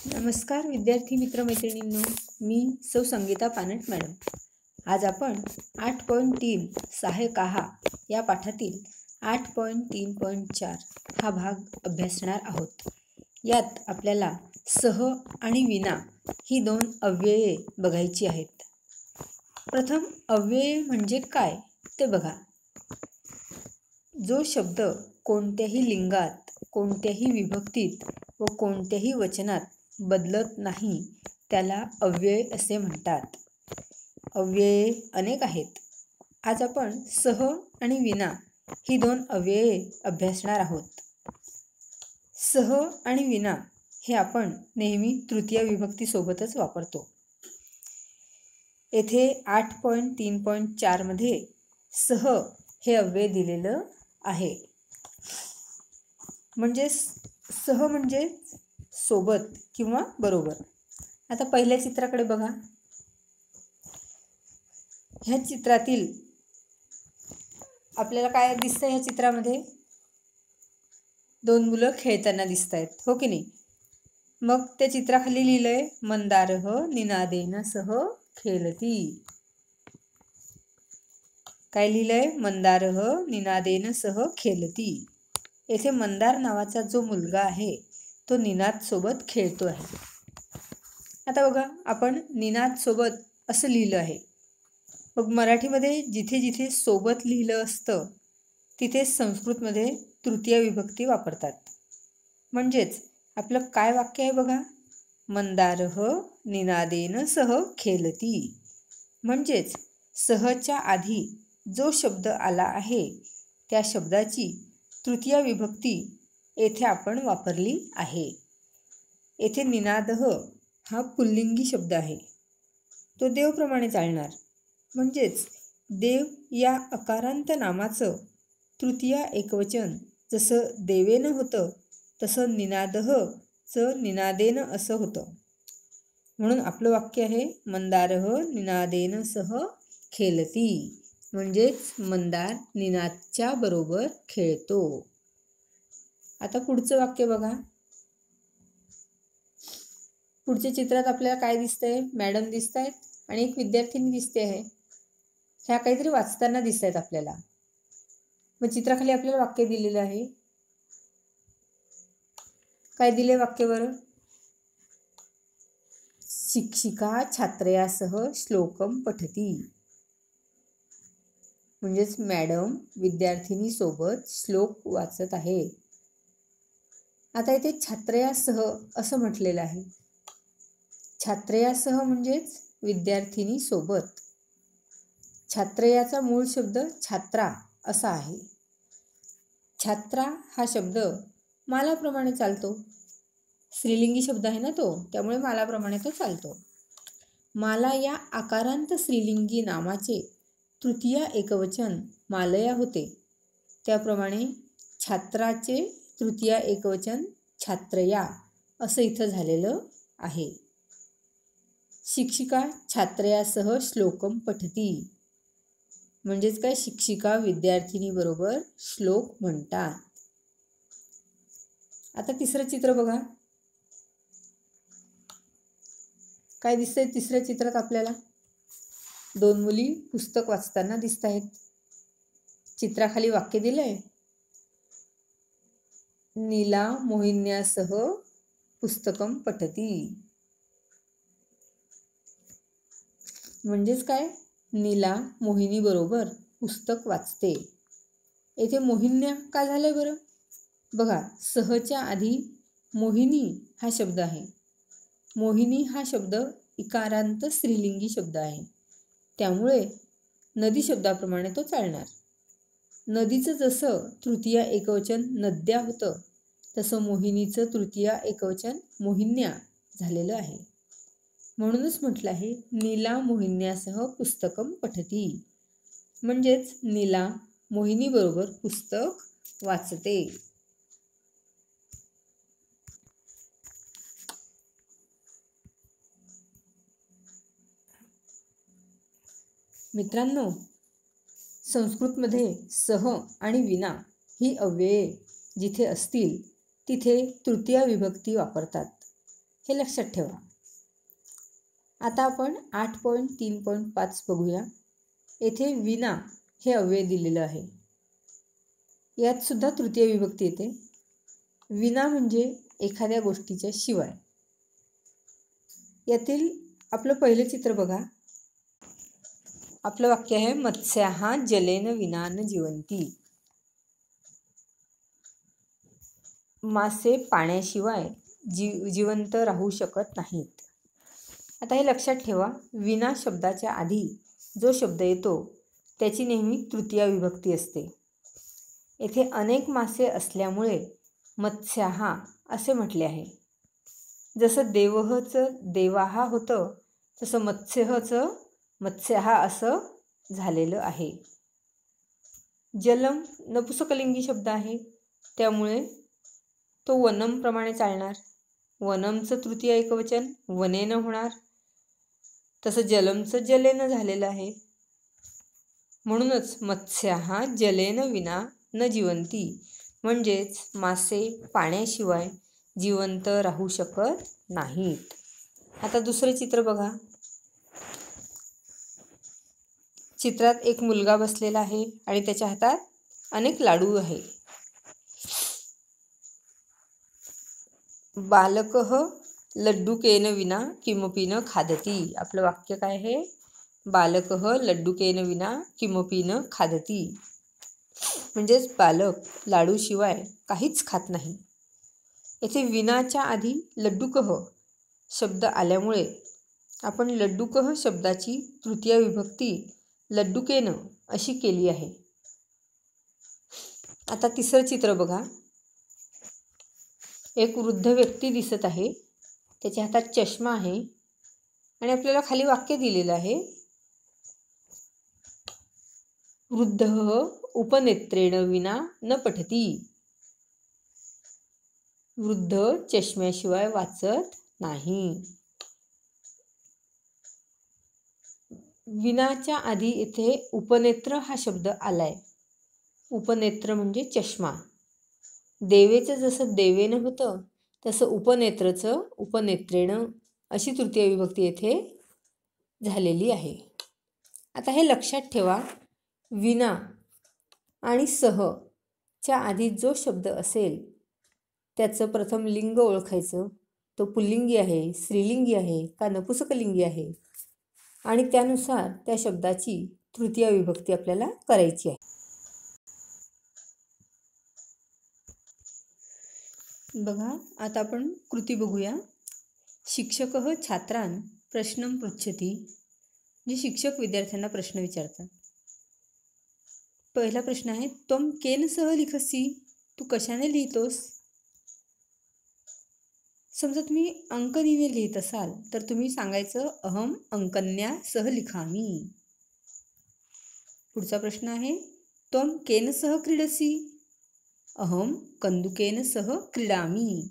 नमस्कार विद्यार्थी मित्र मैत्रिणींनो, मी सौ संगीता पानट मॅडम। आज आपण 8.3 सहाय्यक आहा या पाठातील 8.3.4 हा भाग अभ्यासणार आहोत। यात आपल्याला सह आणि विना ही दोन अव्यये बघायची आहेत। प्रथम अव्यय म्हणजे काय ते बघा। जो शब्द कोणत्याही लिंगात, कोणत्याही विभक्तीत व कोणत्याही वचनात बदलत नाही त्याला अव्यय असे म्हणतात। अव्यये अनेक आहेत। आज आपण सह आणि विना ही दोन अव्यये अभ्यासणार आहोत। सह आणि विना हे आपण नेहमी तृतीय विभक्ती सोबतच वापरतो। येथे 8.3.4 मध्ये सह हे अव्यय दिलेलं आहे। म्हणजे सह म्हणजे सोबत किंवा बरोबर। आता पहिल्या चित्राकडे बघा। ह्या चित्रातील आपल्याला काय दिसतंय? ह्या चित्रामध्ये दोन मुलं खेळताना दिसत आहेत, हो की नाही? मग त्या चित्राखाली लिहिलंय मंदारः निनादेन सह खेलती। काय लिहिलंय? मंदारः निनादेन सह खेलती। येथे मंदार नावाचा जो मुलगा आहे तो निनाद सोबत खेळतो आहे। आता बघा, आपण निनाद सोबत असं लिहिलं आहे। मग मराठीमध्ये जिथे जिथे सोबत लिहिलं असतं तिथे संस्कृतमध्ये तृतीय विभक्ती वापरतात। म्हणजेच आपलं काय वाक्य आहे बघा, मंदारः निनादेन सह खेलती। म्हणजेच सहच्या आधी जो शब्द आला आहे त्या शब्दाची तृतीय विभक्ती येथे आपण वापरली आहे। येथे निनादः हा पुल्लिंगी शब्द आहे, तो देवप्रमाणे चालणार। म्हणजेच देव या अकारांत नामाचं तृतीय एकवचन जसं देवेन होतं तसं निनादःचं निनादेन असं होतं। म्हणून आपलं वाक्य आहे मंदारः निनादेन सह खेलती। म्हणजेच मंदार निनादच्या बरोबर खेळतो। आता पुढचं वाक्य बघा। पुढच्या चित्रात आपल्याला काय दिसतंय? मॅडम दिसत आहेत आणि एक विद्यार्थिनी दिसते आहे। ह्या काहीतरी वाचताना दिसत आहेत आपल्याला। मग चित्राखाली आपल्याला वाक्य दिलेलं आहे। काय दिले वाक्य बरं? शिक्षिका छात्रयासह श्लोकम पठती। म्हणजेच मॅडम विद्यार्थिनी सोबत श्लोक वाचत आहे। आता इथे छात्रयासह असं म्हटलेलं आहे। छात्रयासह म्हणजेच विद्यार्थिनी सोबत। छात्रयाचा मूळ शब्द छात्रा असा आहे। छात्रा हा शब्द मालाप्रमाणे चालतो। स्त्रीलिंगी शब्द आहे ना तो, त्यामुळे मालाप्रमाणे तो चालतो। माला या आकारांत स्त्रीलिंगी नामाचे तृतीय एकवचन मालया होते, त्याप्रमाणे छात्राचे तृतीय एकवचन छात्रया असं इथं झालेलं आहे। शिक्षिका छात्रयासह श्लोकम पठती। म्हणजेच काय, शिक्षिका विद्यार्थिनी बरोबर श्लोक म्हणतात। आता तिसरं चित्र बघा। काय दिसतंय तिसऱ्या चित्रात आपल्याला? दोन मुली पुस्तक वाचताना दिसत आहेत। चित्राखाली वाक्य दिलंय नीला मोहिन्यासह पुस्तकम पठती। म्हणजेच काय, नीला मोहिनी बरोबर पुस्तक वाचते। येथे मोहिन्या का झालंय बरं? बघा, सहच्या आधी मोहिनी हा शब्द आहे। मोहिनी हा शब्द इकारांत स्त्रीलिंगी शब्द आहे, त्यामुळे नदी शब्दाप्रमाणे तो चालणार। नदीचं जसं तृतीय एकवचन नद्या होतं तसं मोहिनीचं तृतीय एकवचन मोहिन्या झालेलं आहे। म्हणूनच म्हटलं आहे नीला मोहिन्यासह पुस्तकम पठती। म्हणजेच नीला मोहिनी बरोबर पुस्तक वाचते। मित्रांनो, संस्कृतमध्ये सह आणि विना ही अव्यये जिथे असतील तिथे तृतीय विभक्ती वापरतात। हे लक्षात ठेवा. आता आपण 8.3.5 बघूया. येथे विना हे अव्यय दिलेलं आहे. यात सुद्धा तृतीय विभक्ती येते. विना म्हणजे एखाद्या गोष्टीच्या शिवाय. यातील आपलं पहिलं चित्र बघा. आपलं वाक्य आहे मत्स्याः जलेन विना न जीवन्ति. मासे पाण्याशिवाय जिवंत राहू शकत नाहीत. आता हे लक्षात ठेवा, विना शब्दाच्या आधी जो शब्द येतो त्याची नेहमी तृतीय विभक्ती असते. येथे अनेक मासे असल्यामुळे मत्स्याः असे म्हटले आहे. जसं देवहचं देवाः होतं तसं मत्स्यहचं मत्स्याः असं झालेलं आहे. जलम नपुंसकलिंगी शब्द आहे, त्यामुळे तो वनम प्रमाणे चालणार. वनमचं तृतीय एकवचन वनेनं होणार. तसं जलमचं जलेनं झालेलं आहे. म्हणूनच मत्स्याः जलेन विना न जीवन्ति, म्हणजेच मासे पाण्याशिवाय जिवंत राहू शकत नाहीत. आता दुसरे चित्र बघा. चित्रात एक मुलगा बसलेला आहे आणि त्याच्या हातात अनेक लाडू आहे. बालकः लड्डुकेन विना किमपि न खादति. आपलं वाक्य काय आहे? बालकः लड्डुकेन विना किमपि न खादति. म्हणजेच बालक लाडूशिवाय काहीच खात नाही. येथे विनाच्या आधी लड्डुकः शब्द आल्यामुळे आपण लड्डुकः शब्दाची तृतीय विभक्ती लड्डुकेन अशी केली आहे. आता तिसरं चित्र बघा. एक वृद्ध व्यक्ती दिसत आहे. त्याच्या हातात चष्मा आहे आणि आपल्याला खाली वाक्य दिलेलं आहे, वृद्धः उपनेत्रेण विना न पठती. वृद्ध चष्म्याशिवाय वाचत नाही. विनाच्या आधी इथे उपनेत्र हा शब्द आलाय. उपनेत्र म्हणजे चष्मा. देवेचं जसं देवेनं होतं तसं उपनेत्रचं उपनेत्रेण अशी तृतीय विभक्ती येथे झालेली आहे. आता हे लक्षात ठेवा, विना आणि सह च्या आधी जो शब्द असेल त्याचं प्रथम लिंग ओळखायचं. तो पुल्लिंगी आहे, स्त्रीलिंगी आहे का नपुंसकलिंगी आहे, आणि त्यानुसार त्या शब्दाची तृतीय विभक्ती आपल्याला करायची आहे. बघा, आता आपण कृती बघूया. शिक्षकः छात्रान् प्रश्नं पृच्छति. म्हणजे शिक्षक विद्यार्थ्यांना प्रश्न विचारतात. पहिला प्रश्न आहे, त्वं केन सह लिखसि. तू कशाने लिहितोस? समजा तुम्ही अंकनीने लिहित असाल तर तुम्ही सांगायचं अहम अंकन्या सह लिखामी. पुढचा प्रश्न आहे, त्वं केन सह क्रीडसि. अहम कंदुकेन सह क्रीडामि.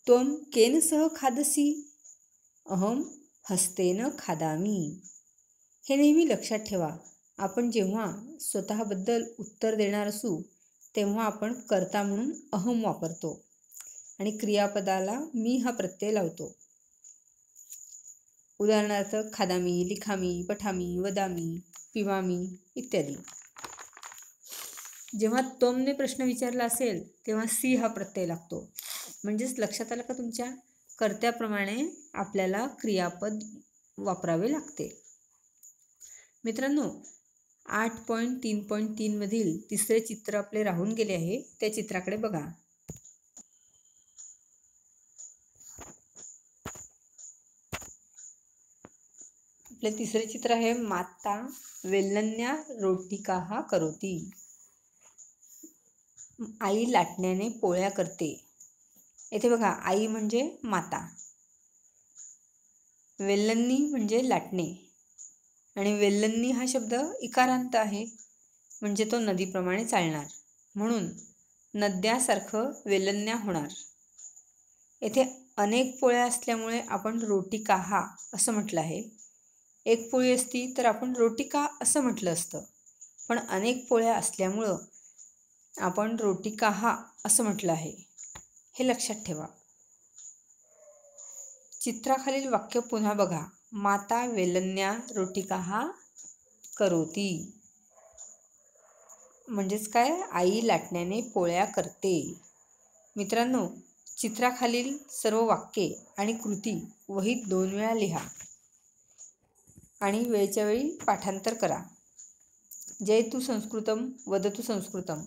त्वं केन सह खादसि. अहम हस्तेन खादामि. हे नेहमी लक्षात ठेवा. आपण जेव्हा स्वतःबद्दल उत्तर देणार असू तेव्हा आपण कर्ता म्हणून अहम वापरतो आणि क्रियापदाला मी हा प्रत्यय लावतो. उदाहरणार्थ खादामी, लिखामी, पठामी, वदामी, पिवामी इत्यादी. जेव्हा त्वमने प्रश्न विचारला असेल तेव्हा सी हा प्रत्यय लागतो. म्हणजेच लक्षात आलं का तुमच्या? कर्त्याप्रमाणे आपल्याला क्रियापद वापरावे लागते. मित्रांनो, 8.3.3 मधील तिसरे चित्र आपले राहून गेले आहे. त्या चित्राकडे बघा. आपले तिसरे चित्र आहे, माता वेल्लन्या रोटिकाः करोति. आई लाटण्याने पोळ्या करते. येथे बघा, आई म्हणजे माता, वेल्लन्नी म्हणजे लाटणे, आणि वेल्लन्नी हा शब्द इकारांत आहे म्हणजे तो नदीप्रमाणे चालणार. म्हणून नद्यासारखं वेल्लन्या होणार. येथे अनेक पोळ्या असल्यामुळे आपण रोटिकाः असं म्हटलं आहे. एक पोळी असती तर आपण रोटिका असं म्हटलं असतं, पण अनेक पोळ्या असल्यामुळं आपण रोटिकाः असं म्हटलं आहे. हे लक्षात ठेवा. चित्राखालील वाक्य पुन्हा बघा. माता वेलन्या रोटिकाः करोती. म्हणजेच काय? आई लाटण्याने पोळ्या करते. मित्रांनो, चित्राखालील सर्व वाक्ये आणि कृती वहीत 2 वेळा लिहा आणि वेळच्या वेळी पाठांतर करा. जयतु संस्कृतम वदतु संस्कृतम.